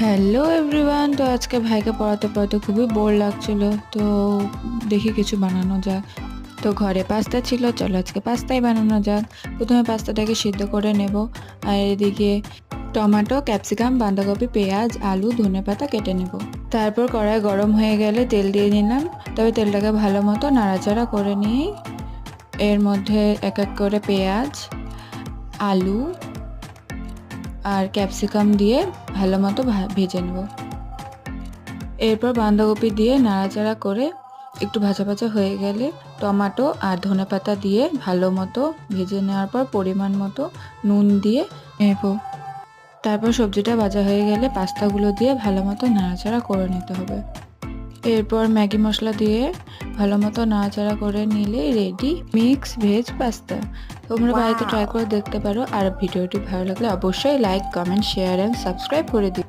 Hello everyone, তো আজকে ভাইকে পড়াতে পড়াতে খুবই বোর লাগছিল, তো দেখি কিছু বানানো যাক। তো ঘরে পাস্তা ছিল, চলো আজকে পাস্তাই বানানো যাক। প্রথমে পাস্তাটাকে সিদ্ধ করে নেব, আর এদিকে টমেটো, ক্যাপসিকাম, বাঁধাকপি, পেঁয়াজ, আলু, ধনেপাতা কেটে নেব। তারপর কড়াই গরম হয়ে গেলে তেল দিয়ে নিলাম। তবে তেলটাকে ভালো মতো নাড়াচাড়া করে নিয়ে এর মধ্যে এক এক করে পেঁয়াজ, আলু আর ক্যাপসিকাম দিয়ে ভালো মতো ভেজে নেব। এরপর বাঁধাকপি দিয়ে নাড়াচাড়া করে একটু ভাজা ভাজা হয়ে গেলে টমেটো আর ধনেপাতা দিয়ে ভালো মতো ভেজে নেওয়ার পর পরিমাণ মতো নুন দিয়ে নেব। তারপর সবজিটা ভাজা হয়ে গেলে পাস্তাগুলো দিয়ে ভালো মতো নাড়াচাড়া করে নিতে হবে। এরপর ম্যাগি মশলা দিয়ে ভালো মতো নাড়াচাড়া করে নিলে রেডি মিক্স ভেজ পাস্তা। তোমরা বাড়িতে ট্রাই করে দেখতে পারো। আর ভিডিওটি ভালো লাগলে অবশ্যই like, comment, share and subscribe করে দিও।